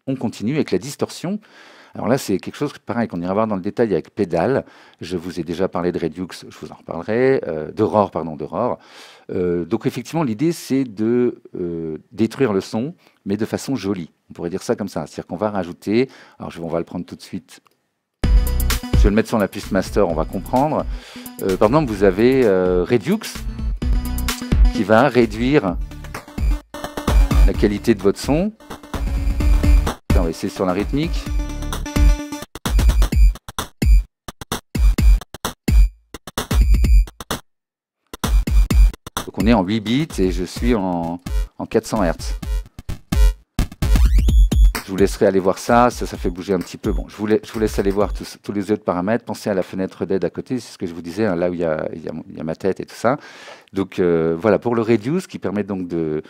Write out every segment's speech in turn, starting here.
on continue avec la distorsion. Alors là, c'est quelque chose, pareil, qu'on ira voir dans le détail avec Pédale. Je vous ai déjà parlé de Redux, je vous en reparlerai, d'Aurore, pardon, d'Aurore. Donc effectivement, l'idée, c'est de détruire le son, mais de façon jolie. On pourrait dire ça comme ça. C'est-à-dire qu'on va rajouter, alors on va le prendre tout de suite. Je vais le mettre sur la piste master, on va comprendre. Par exemple, vous avez Redux, qui va réduire la qualité de votre son. On va essayer sur la rythmique. Donc on est en 8 bits et je suis en 400 Hz. Je vous laisserai aller voir ça, ça fait bouger un petit peu. Bon, je vous laisse aller voir tous les autres paramètres. Pensez à la fenêtre d'aide à côté, c'est ce que je vous disais, hein, là où il y a ma tête et tout ça. Donc voilà, pour le Reduce, qui permet donc de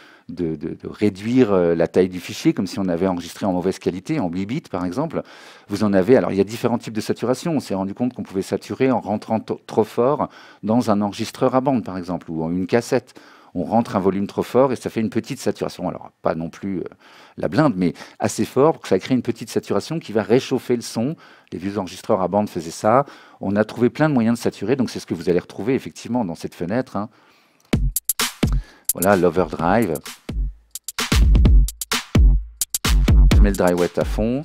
réduire la taille du fichier, comme si on avait enregistré en mauvaise qualité, en 8 bits par exemple. Vous en avez, alors il y a différents types de saturation. On s'est rendu compte qu'on pouvait saturer en rentrant trop fort dans un enregistreur à bande, par exemple, ou en une cassette. On rentre un volume trop fort et ça fait une petite saturation. Alors, pas non plus la blinde, mais assez fort pour que ça crée une petite saturation qui va réchauffer le son. Les vieux enregistreurs à bande faisaient ça. On a trouvé plein de moyens de saturer, donc c'est ce que vous allez retrouver effectivement dans cette fenêtre, hein. Voilà, l'overdrive. Je mets le dry wet à fond.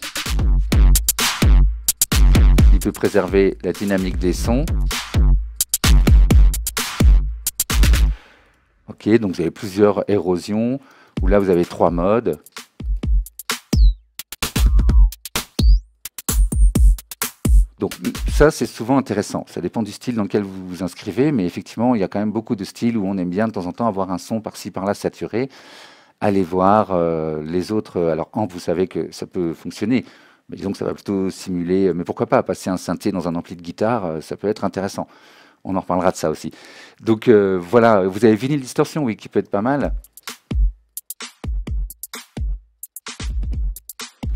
Il peut préserver la dynamique des sons. Ok, donc vous avez plusieurs érosions, où là vous avez 3 modes. Donc ça c'est souvent intéressant, ça dépend du style dans lequel vous vous inscrivez, mais effectivement il y a quand même beaucoup de styles où on aime bien de temps en temps avoir un son par-ci par-là saturé. Allez voir les autres, alors Amp vous savez que ça peut fonctionner, mais disons que ça va plutôt simuler, mais pourquoi pas passer un synthé dans un ampli de guitare, ça peut être intéressant. On en reparlera de ça aussi. Donc voilà, vous avez Vinyl Distortion, oui, qui peut être pas mal.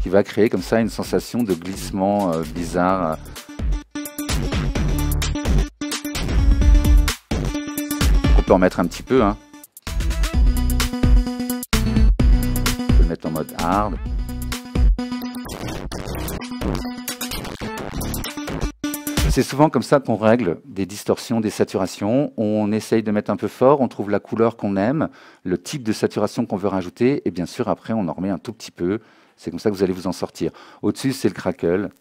Qui va créer comme ça une sensation de glissement bizarre. On peut en mettre un petit peu, hein. On peut le mettre en mode hard. C'est souvent comme ça qu'on règle des distorsions, des saturations. On essaye de mettre un peu fort, on trouve la couleur qu'on aime, le type de saturation qu'on veut rajouter, et bien sûr, après, on en remet un tout petit peu. C'est comme ça que vous allez vous en sortir. Au-dessus, c'est le crackle.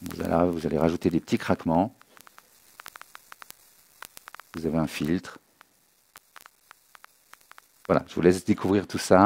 Vous allez rajouter des petits craquements. Vous avez un filtre. Voilà, je vous laisse découvrir tout ça.